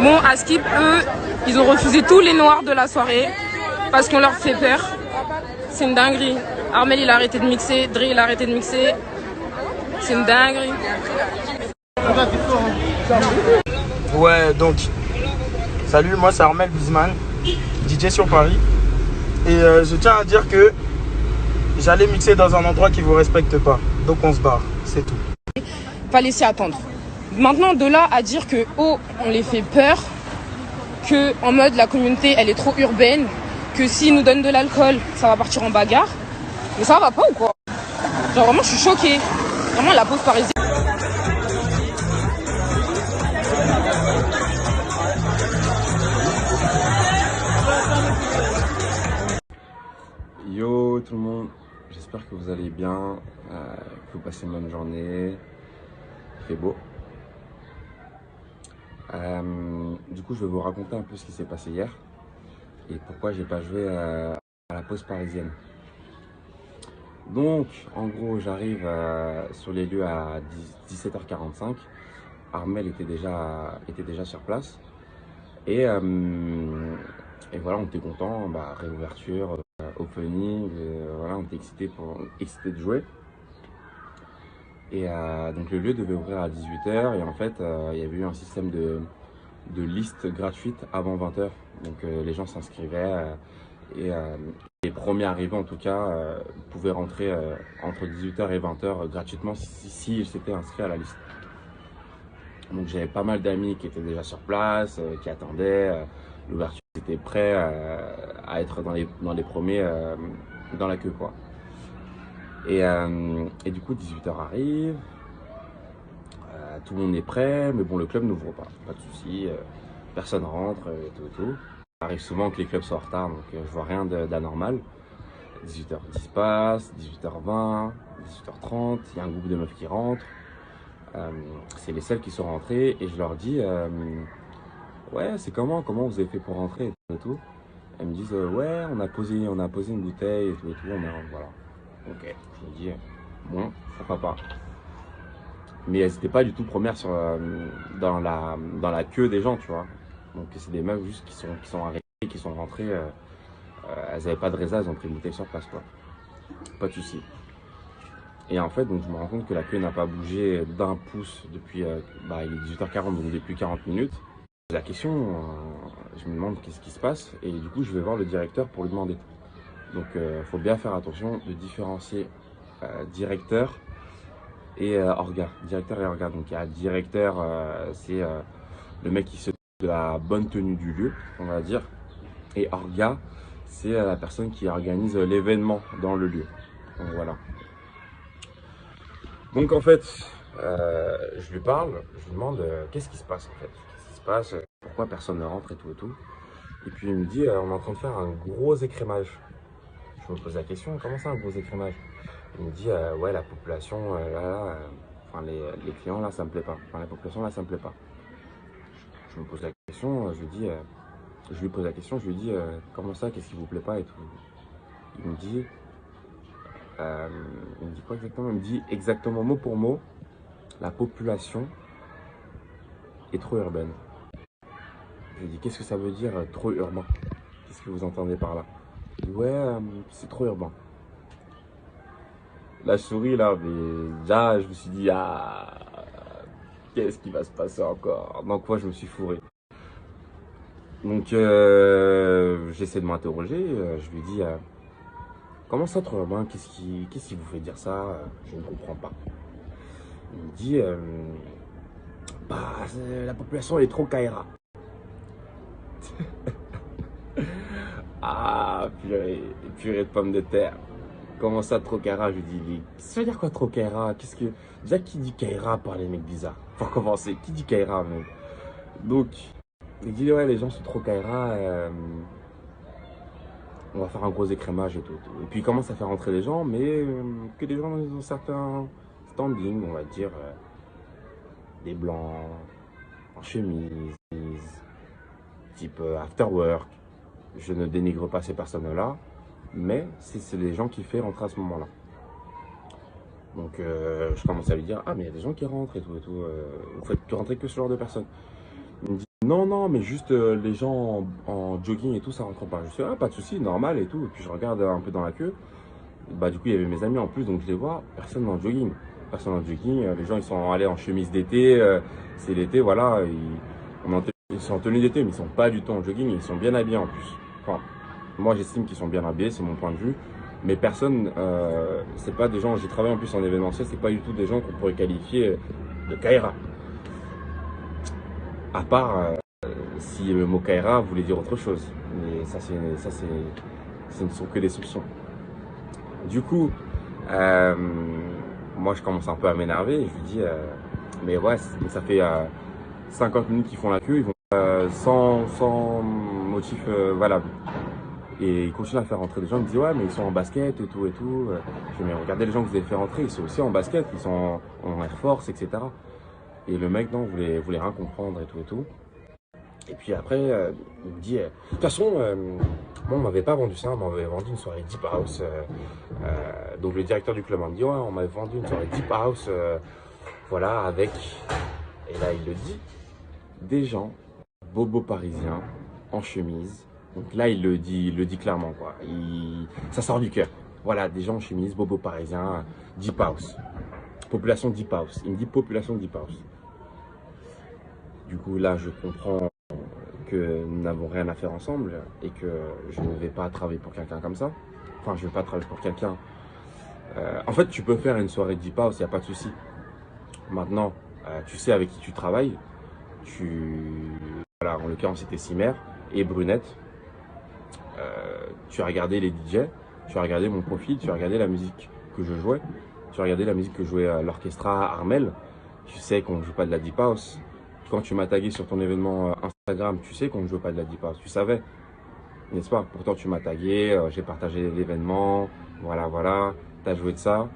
Bon, à Skip, eux, ils ont refusé tous les noirs de la soirée parce qu'on leur fait peur. C'est une dinguerie. Armel, il a arrêté de mixer. Dre, il a arrêté de mixer. C'est une dinguerie. Ouais, donc, salut, moi c'est Armel Bisman, DJ sur Paris. Et je tiens à dire que j'allais mixer dans un endroit qui vous respecte pas. Donc on se barre, c'est tout. Fallait s'y attendre. Maintenant, de là à dire que, oh, on les fait peur, que en mode la communauté, elle est trop urbaine, que s'ils nous donnent de l'alcool, ça va partir en bagarre. Mais ça va pas ou quoi? Genre vraiment, je suis choquée. Vraiment, la pause parisienne. Yo tout le monde, j'espère que vous allez bien, que vous passez une bonne journée, il fait beau. Du coup, je vais vous raconter un peu ce qui s'est passé hier et pourquoi j'ai pas joué à la pause parisienne. Donc, en gros, j'arrive sur les lieux à 17h45. Armel était déjà sur place et voilà, on était content, réouverture, opening, voilà, on était excité de jouer. Et donc le lieu devait ouvrir à 18h et en fait il y avait eu un système de liste gratuite avant 20h. Donc les gens s'inscrivaient et les premiers arrivés en tout cas pouvaient rentrer entre 18h et 20h gratuitement si ils s'étaient inscrits à la liste. Donc j'avais pas mal d'amis qui étaient déjà sur place, qui attendaient. L'ouverture était prêt à être dans les premiers dans la queue quoi. Et du coup 18h arrive, tout le monde est prêt, mais bon le club n'ouvre pas de souci, personne rentre et tout. Ça arrive souvent que les clubs soient en retard, donc je vois rien d'anormal. 18h10 passe, 18h20, 18h30, il y a un groupe de meufs qui rentrent. C'est les seuls qui sont rentrés et je leur dis ouais c'est comment vous avez fait pour rentrer et tout. Elles me disent ouais on a posé une bouteille et tout, voilà. Ok, je me dis bon pourquoi pas. Mais elles n'étaient pas du tout premières dans la queue des gens, tu vois. Donc c'est des meufs juste qui sont arrivées, qui sont rentrées. Elles n'avaient pas de résa, elles ont pris une bouteille sur place quoi. Pas de souci. Et en fait, donc, je me rends compte que la queue n'a pas bougé d'un pouce depuis il est 18h40, donc depuis 40 minutes. La question, je me demande qu'est-ce qui se passe et du coup, je vais voir le directeur pour lui demander. Donc, il faut bien faire attention de différencier directeur et orga. Directeur et orga. Donc, il y a directeur, c'est le mec qui s'occupe de la bonne tenue du lieu, on va dire. Et orga, c'est la personne qui organise l'événement dans le lieu. Donc, voilà. Donc en fait, je lui parle, je lui demande qu'est-ce qui se passe en fait, qu'est-ce qui se passe, pourquoi personne ne rentre et tout. Et puis il me dit on est en train de faire un gros écrémage. Je me pose la question, comment ça un gros écrémage? Il me dit ouais la population les clients là ça me plaît pas, la population là ça me plaît pas. Je me pose la question, je lui pose la question, je lui dis comment ça, qu'est-ce qui vous plaît pas et tout. Il me dit quoi exactement? Il me dit exactement mot pour mot, la population est trop urbaine. Je lui dis qu'est-ce que ça veut dire trop urbain? Qu'est-ce que vous entendez par là? Il dit ouais c'est trop urbain. La souris là, mais déjà je me suis dit qu'est-ce qui va se passer encore? Dans quoi je me suis fourré? Donc j'essaie de m'interroger, je lui dis comment ça trop urbain? Qu'est-ce qui vous fait dire ça? Je ne comprends pas. Il me dit la population est trop Kaira. Ah purée de pommes de terre. Comment ça trop Kaira? Je lui dis ça veut dire quoi trop Kaira? Déjà qui dit Kaira par les mecs bizarres? Pour commencer, qui dit Kaira mec? Donc il dit ouais les gens sont trop Kaira, on va faire un gros écrémage et tout. Et puis il commence à faire rentrer les gens, mais que les gens ont certains standing, on va dire des blancs en chemise, type after work. Je ne dénigre pas ces personnes-là, mais c'est les gens qui font rentrer à ce moment-là. Donc je commence à lui dire mais il y a des gens qui rentrent et tout. Vous faites rentrer que ce genre de personnes. Il me dit Non, non, mais juste les gens en jogging et tout, ça rentre pas. Je suis, ah, pas de souci, normal et tout. Et puis je regarde un peu dans la queue. Bah, du coup, il y avait mes amis en plus, donc je les vois. Personne en jogging. Personne en jogging. Les gens, ils sont allés en chemise d'été. C'est l'été, voilà. Ils sont en tenue d'été, mais ils sont pas du tout en jogging. Ils sont bien habillés en plus. Enfin, moi, j'estime qu'ils sont bien habillés, c'est mon point de vue. Mais personne, c'est pas des gens, j'ai travaillé en plus en événementiel, c'est pas du tout des gens qu'on pourrait qualifier de Kaira. À part si le mot Kaira voulait dire autre chose. Mais ce ne sont que des soupçons. Du coup, moi je commence un peu à m'énerver et je lui dis, mais ouais, ça fait 50 minutes qu'ils font la queue, ils vont sans motif valable. Et ils continuent à faire rentrer des gens, ils me disent ouais mais ils sont en basket et tout et tout. Je dis mais regardez les gens que vous avez fait rentrer, ils sont aussi en basket, ils sont en Air Force, etc. Et le mec non, voulait rien comprendre et tout et tout. Et puis après, il me dit, de toute façon, moi on m'avait pas vendu ça, on m'avait vendu une soirée Deep House. Donc le directeur du club m'a dit ouais, on m'avait vendu une soirée Deep House, voilà, avec, et là il le dit, des gens, bobos parisiens, en chemise. Donc là il le dit clairement quoi. Ça sort du cœur. Voilà, des gens en chemise, bobos parisiens, Deep House. Population Deep House. Il me dit population Deep House. Du coup là je comprends que nous n'avons rien à faire ensemble et que je ne vais pas travailler pour quelqu'un comme ça. Enfin, je ne vais pas travailler pour quelqu'un. En fait, tu peux faire une soirée Deep House, il n'y a pas de souci. Maintenant, tu sais avec qui tu travailles. Voilà, en l'occurrence, c'était Cimer et Brunette. Tu as regardé les DJ, tu as regardé mon profil, tu as regardé la musique que je jouais, tu as regardé la musique que jouait l'orchestra Armel. Tu sais qu'on ne joue pas de la Deep House. Quand tu m'as tagué sur ton événement Instagram, tu sais qu'on ne joue pas de la Deep House, tu savais, n'est-ce pas? Pourtant tu m'as tagué, j'ai partagé l'événement, voilà, tu as joué de ça,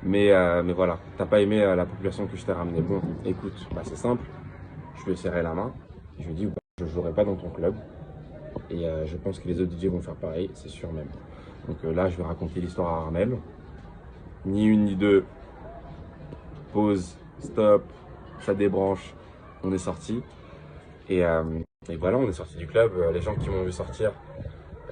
mais voilà, t'as pas aimé la population que je t'ai ramené. Bon, écoute, bah, c'est simple, je lui ai serré la main, je lui ai dit bah, je ne jouerai pas dans ton club, et je pense que les autres DJ vont faire pareil, c'est sûr même. Donc là, je vais raconter l'histoire à Armel, ni une ni deux, pause, stop, ça débranche. On est sorti et voilà, on est sorti du club. Les gens qui m'ont vu sortir,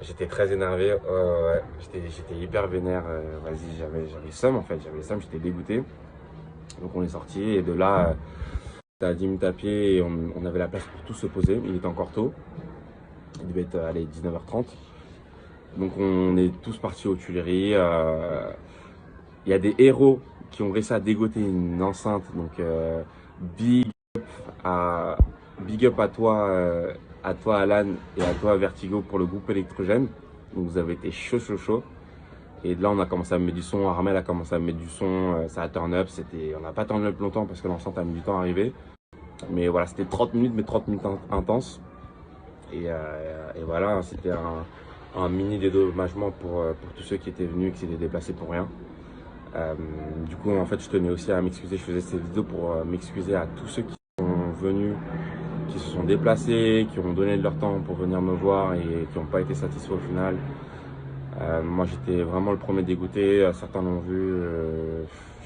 j'étais très énervé. Ouais, j'étais hyper vénère. Vas-y, j'avais le seum en fait, j'étais dégoûté. Donc on est sorti et de là, à 10 minutes à pied et on avait la place pour tous se poser. Il était encore tôt, il devait être allez, 19h30. Donc on est tous partis aux Tuileries. Il y a des héros qui ont réussi à dégoter une enceinte. Donc big up à toi Alan et à toi Vertigo pour le groupe électrogène. Donc vous avez été chaud. Et de là on a commencé à mettre du son, Armel a commencé à mettre du son, ça a turn up, on n'a pas turn up longtemps parce que l'enceinte a mis du temps à arriver. Mais voilà, c'était 30 minutes, mais 30 minutes intenses. Et voilà, c'était un mini dédommagement pour tous ceux qui étaient venus et qui s'étaient déplacés pour rien. Du coup en fait je tenais aussi à m'excuser, je faisais cette vidéo pour m'excuser à tous ceux qui sont venus, qui se sont déplacés, qui ont donné de leur temps pour venir me voir et qui n'ont pas été satisfaits au final. Moi j'étais vraiment le premier dégoûté, certains l'ont vu,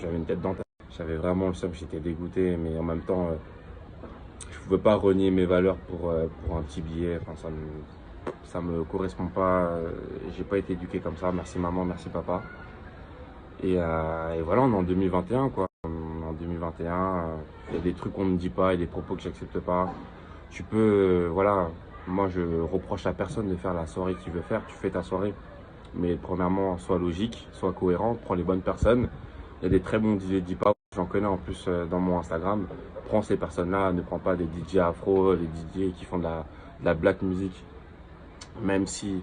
j'avais une tête dentelle, j'avais vraiment le seum, j'étais dégoûté, mais en même temps je pouvais pas renier mes valeurs pour un petit billet, enfin, ça me correspond pas, j'ai pas été éduqué comme ça, merci maman, merci papa. Et voilà, on est en 2021 quoi. En 2021, il y a des trucs qu'on ne dit pas et des propos que j'accepte pas. Tu peux, voilà, moi je reproche à personne de faire la soirée qu'il veut faire. Tu fais ta soirée, mais premièrement, sois logique, sois cohérent, prends les bonnes personnes. Il y a des très bons DJ Deep House, j'en connais en plus dans mon Instagram. Prends ces personnes-là, ne prends pas des DJ afro, des DJ qui font de la black music. Même si,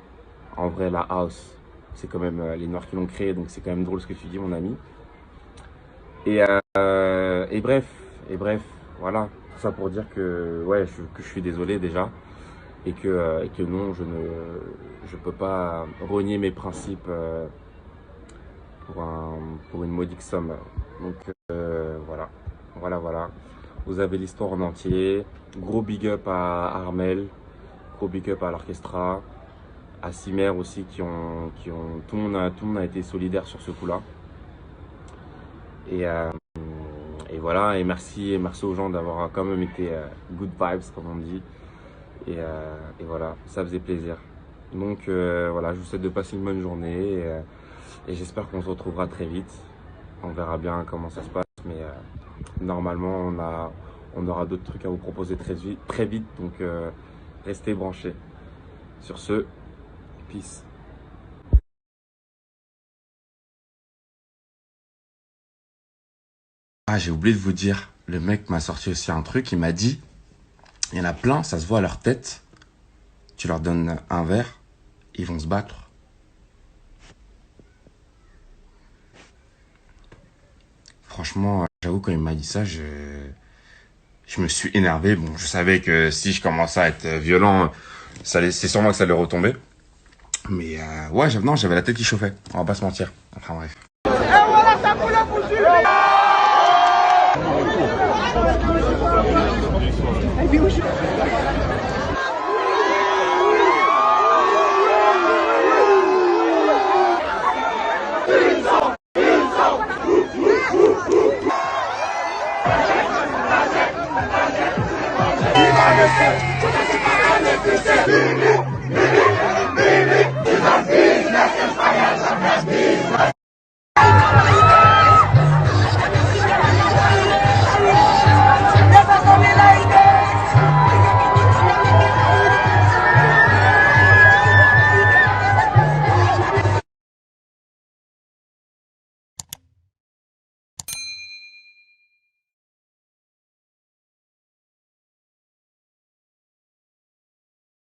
en vrai, la house, c'est quand même les Noirs qui l'ont créé, donc c'est quand même drôle ce que tu dis, mon ami. Et bref, voilà. Tout ça pour dire que, ouais, que je suis désolé déjà. Et que non, je peux pas renier mes principes pour une modique somme. Donc voilà. Vous avez l'histoire en entier. Gros big up à Armel, gros big up à l'orchestra, à Cimer aussi tout le monde a été solidaire sur ce coup-là. Et voilà, et merci aux gens d'avoir quand même été good vibes comme on dit. Et voilà, ça faisait plaisir. Donc voilà, je vous souhaite de passer une bonne journée et j'espère qu'on se retrouvera très vite. On verra bien comment ça se passe, mais normalement on aura d'autres trucs à vous proposer très vite, donc restez branchés. Sur ce, peace. Ah, j'ai oublié de vous dire, le mec m'a sorti aussi un truc, il m'a dit, il y en a plein, ça se voit à leur tête, tu leur donnes un verre, ils vont se battre. Franchement, j'avoue, quand il m'a dit ça, je me suis énervé. Bon, je savais que si je commençais à être violent, c'est sûrement que ça allait retomber. Mais ouais, j'avais la tête qui chauffait, on va pas se mentir. Enfin bref. Viva